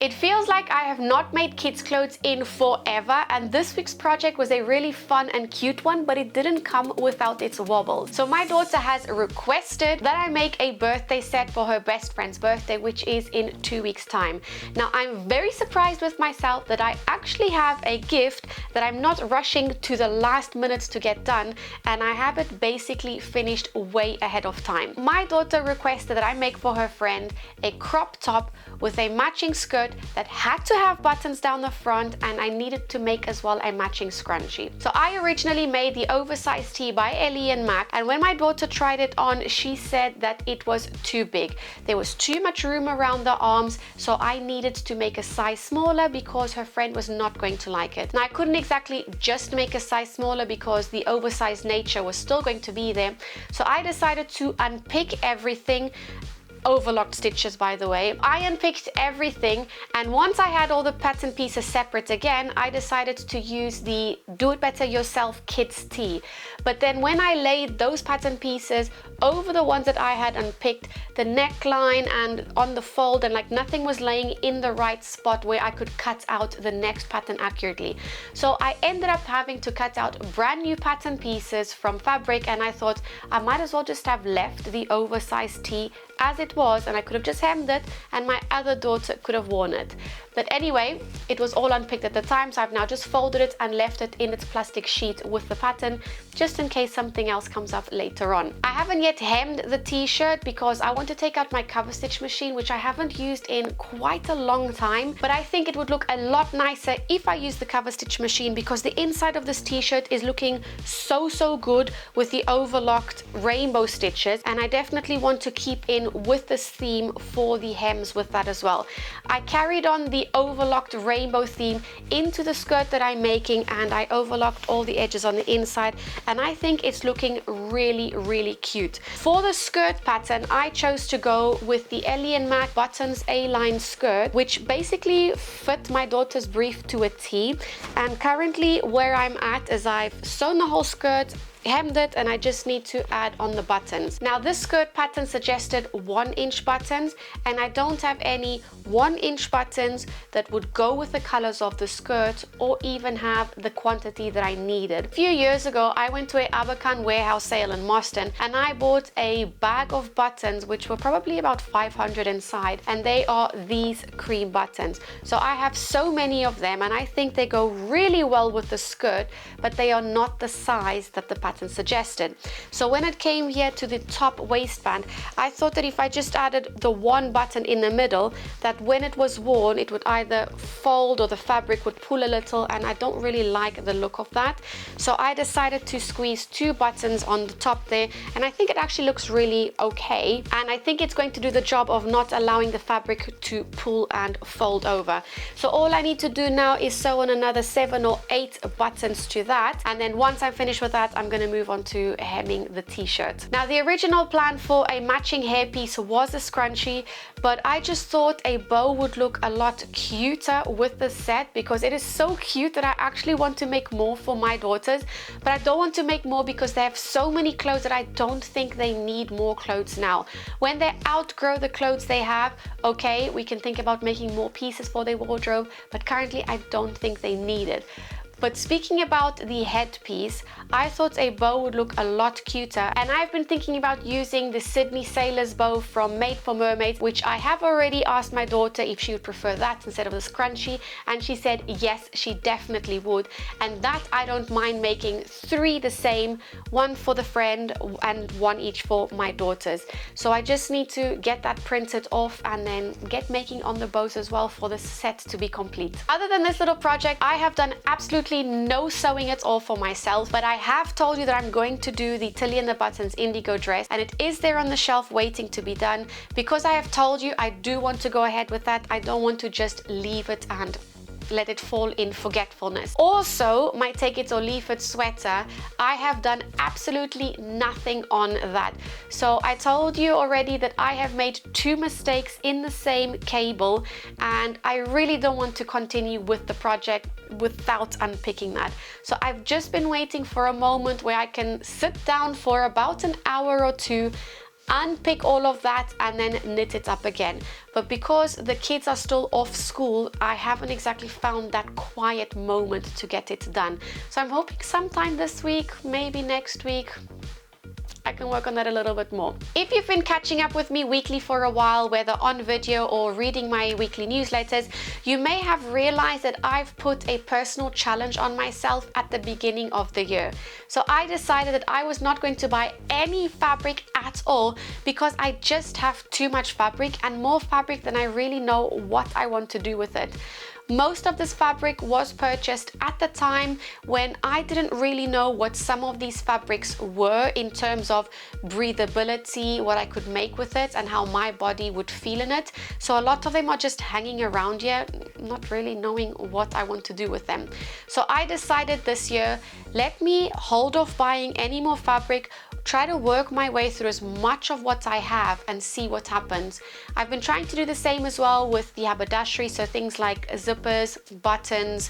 It feels like I have not made kids clothes in forever, and this week's project was a really fun and cute one, but it didn't come without its wobbles. So my daughter has requested that I make a birthday set for her best friend's birthday, which is in 2 weeks time. Now I'm very surprised with myself that I actually have a gift that I'm not rushing to the last minutes to get done, and I have it basically finished way ahead of time. My daughter requested that I make for her friend a crop top with a matching skirt that had to have buttons down the front, and I needed to make as well a matching scrunchie. So I originally made the oversized tee by Ellie and Mac, and when my daughter tried it on, she said that it was too big. There was too much room around the arms, so I needed to make a size smaller because her friend was not going to like it. Now I couldn't exactly just make a size smaller because the oversized nature was still going to be there, so I decided to unpick everything. Overlocked stitches, by the way. I unpicked everything, and once I had all the pattern pieces separate again, I decided to use the Do It Better Yourself Kids tee. But then when I laid those pattern pieces over the ones that I had unpicked, the neckline and on the fold, and like nothing was laying in the right spot where I could cut out the next pattern accurately. So I ended up having to cut out brand new pattern pieces from fabric, and I thought I might as well just have left the oversized tee as it was, and I could have just hemmed it and my other daughter could have worn it. But anyway, it was all unpicked at the time, so I've now just folded it and left it in its plastic sheet with the pattern, just in case something else comes up later on. I haven't yet hemmed the t-shirt because I want to take out my cover stitch machine, which I haven't used in quite a long time, but I think it would look a lot nicer if I use the cover stitch machine, because the inside of this t-shirt is looking so good with the overlocked rainbow stitches, and I definitely want to keep in with this theme for the hems with that as well. I carried on the overlocked rainbow theme into the skirt that I'm making, and I overlocked all the edges on the inside, and I think it's looking really cute. For the skirt pattern, I chose to go with the Ellie and Mac buttons A-line skirt, which basically fit my daughter's brief to a T. And currently where I'm at is I've sewn the whole skirt, hemmed it, and I just need to add on the buttons. Now this skirt pattern suggested 1-inch buttons, and I don't have any 1-inch buttons that would go with the colors of the skirt or even have the quantity that I needed. A few years ago I went to a Abercon warehouse sale in Boston, and I bought a bag of buttons which were probably about 500 inside, and they are these cream buttons. So I have so many of them, and I think they go really well with the skirt, but they are not the size that the pattern suggested. So when it came here to the top waistband, I thought that if I just added the one button in the middle, that when it was worn it would either fold or the fabric would pull a little, and I don't really like the look of that. So I decided to squeeze 2 buttons on the top there, and I think it actually looks really okay, and I think it's going to do the job of not allowing the fabric to pull and fold over. So all I need to do now is sew on another 7 or 8 buttons to that, and then once I'm finished with that, I'm going to move on to hemming the t-shirt. Now the original plan for a matching hairpiece was a scrunchie, but I just thought a bow would look a lot cuter with the set, because it is so cute that I actually want to make more for my daughters, but I don't want to make more because they have so many clothes that I don't think they need more clothes now. When they outgrow the clothes they have, okay, we can think about making more pieces for their wardrobe, but currently I don't think they need it. But speaking about the headpiece, I thought a bow would look a lot cuter, and I've been thinking about using the Sydney Sailor's bow from Made for Mermaids, which I have already asked my daughter if she would prefer that instead of the scrunchie, and she said yes, she definitely would. And that I don't mind making 3 the same, 1 for the friend and 1 each for my daughters. So I just need to get that printed off and then get making on the bows as well for the set to be complete. Other than this little project, I have done absolutely no sewing at all for myself, but I have told you that I'm going to do the Tilly and the Buttons indigo dress, and it is there on the shelf waiting to be done. Because I have told you I do want to go ahead with that, I don't want to just leave it and let it fall in forgetfulness. Also, my take it or leave it sweater, I have done absolutely nothing on that. So I told you already that I have made 2 mistakes in the same cable, and I really don't want to continue with the project without unpicking that. So I've just been waiting for a moment where I can sit down for about an hour or 2, unpick all of that and then knit it up again. But because the kids are still off school, I haven't exactly found that quiet moment to get it done. So I'm hoping sometime this week, maybe next week, I can work on that a little bit more. If you've been catching up with me weekly for a while, whether on video or reading my weekly newsletters, you may have realized that I've put a personal challenge on myself at the beginning of the year. So I decided that I was not going to buy any fabric at all because I just have too much fabric, and more fabric than I really know what I want to do with it. Most of this fabric was purchased at the time when I didn't really know what some of these fabrics were in terms of breathability, what I could make with it, and how my body would feel in it. So a lot of them are just hanging around here, not really knowing what I want to do with them. So I decided this year, let me hold off buying any more fabric, try to work my way through as much of what I have and see what happens. I've been trying to do the same as well with the haberdashery, so things like zippers, buttons,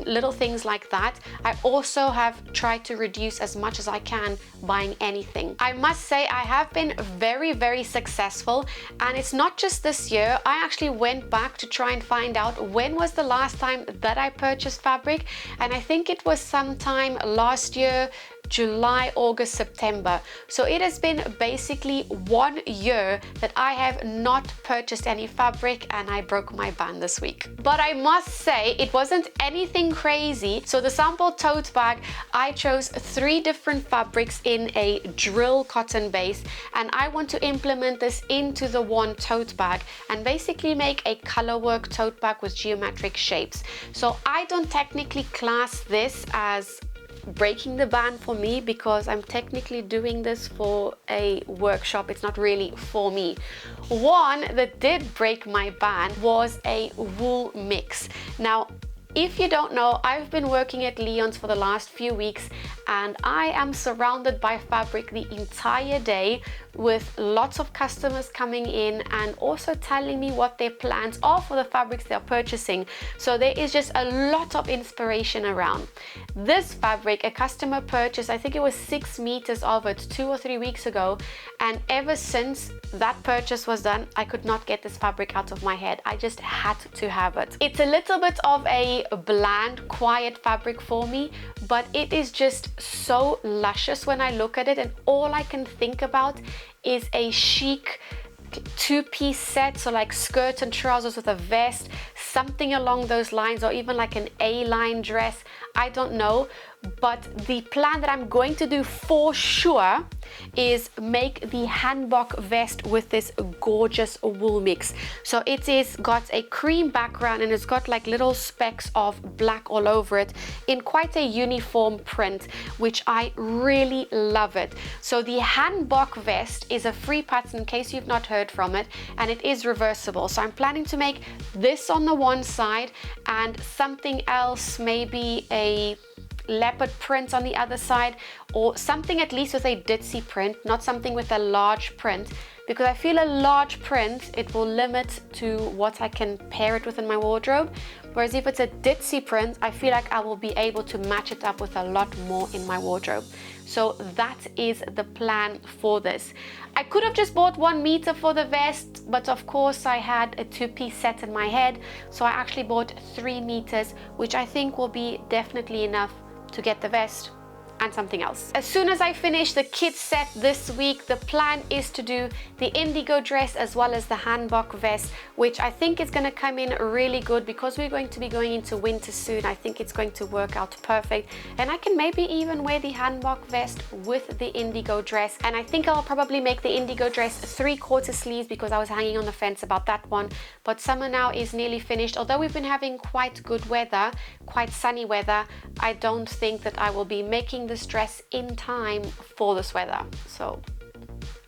little things like that. I also have tried to reduce as much as I can buying anything. I must say I have been very, very successful, and it's not just this year. I actually went back to try and find out when was the last time that I purchased fabric, and I think it was sometime last year, July, August, September. So it has been basically 1 year that I have not purchased any fabric, and I broke my ban this week. But I must say it wasn't anything crazy. So the sample tote bag, I chose 3 different fabrics in a drill cotton base, and I want to implement this into the one tote bag and basically make a color work tote bag with geometric shapes. So I don't technically class this as breaking the ban for me because I'm technically doing this for a workshop. It's not really for me. One that did break my ban was a wool mix. Now, if you don't know, I've been working at Leon's for the last few weeks, and I am surrounded by fabric the entire day, with lots of customers coming in and also telling me what their plans are for the fabrics they're purchasing. So there is just a lot of inspiration around. This fabric, a customer purchased, I think it was 6 meters of it 2 or 3 weeks ago, and ever since that purchase was done, I could not get this fabric out of my head. I just had to have it. It's a little bit of a bland, quiet fabric for me, but it is just so luscious when I look at it, and all I can think about is a chic 2-piece set, so like skirt and trousers with a vest, something along those lines, or even like an A-line dress. I don't know, but the plan that I'm going to do for sure is make the hanbok vest with this gorgeous wool mix. So it is got a cream background, and it's got like little specks of black all over it in quite a uniform print, which I really love it. So the hanbok vest is a free pattern in case you've not heard from it, and it is reversible. So I'm planning to make this on the one side and something else, maybe a leopard print on the other side, or something at least with a ditzy print, not something with a large print, because I feel a large print, it will limit to what I can pair it with in my wardrobe. Whereas if it's a ditzy print, I feel like I will be able to match it up with a lot more in my wardrobe. So that is the plan for this. I could have just bought 1 meter for the vest, but of course I had a 2-piece set in my head. So I actually bought 3 meters, which I think will be definitely enough to get the vest and something else. As soon as I finish the kids set this week, the plan is to do the indigo dress as well as the hanbok vest, which I think is going to come in really good because we're going to be going into winter soon. I think it's going to work out perfect, and I can maybe even wear the hanbok vest with the indigo dress. And I think I'll probably make the indigo dress 3/4 sleeves because I was hanging on the fence about that one. But summer now is nearly finished. Although we've been having quite good weather, quite sunny weather, I don't think that I will be making this dress in time for this weather. So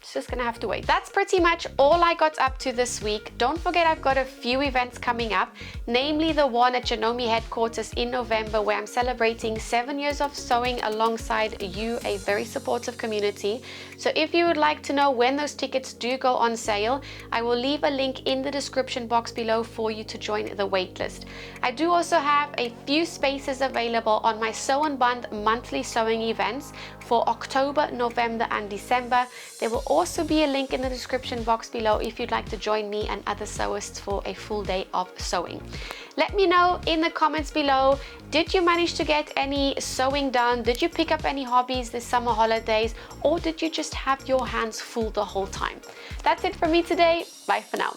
it's just gonna have to wait. That's pretty much all I got up to this week. Don't forget I've got a few events coming up, namely the one at Janome headquarters in November, where I'm celebrating 7 years of sewing alongside you, a very supportive community. So if you would like to know when those tickets do go on sale, I will leave a link in the description box below for you to join the waitlist. I do also have a few spaces available on my Sew and Bund monthly sewing events for October, November and December. There will also be a link in the description box below if you'd like to join me and other sewists for a full day of sewing. Let me know in the comments below, did you manage to get any sewing done? Did you pick up any hobbies this summer holidays? Or did you just have your hands full the whole time? That's it from me today. Bye for now.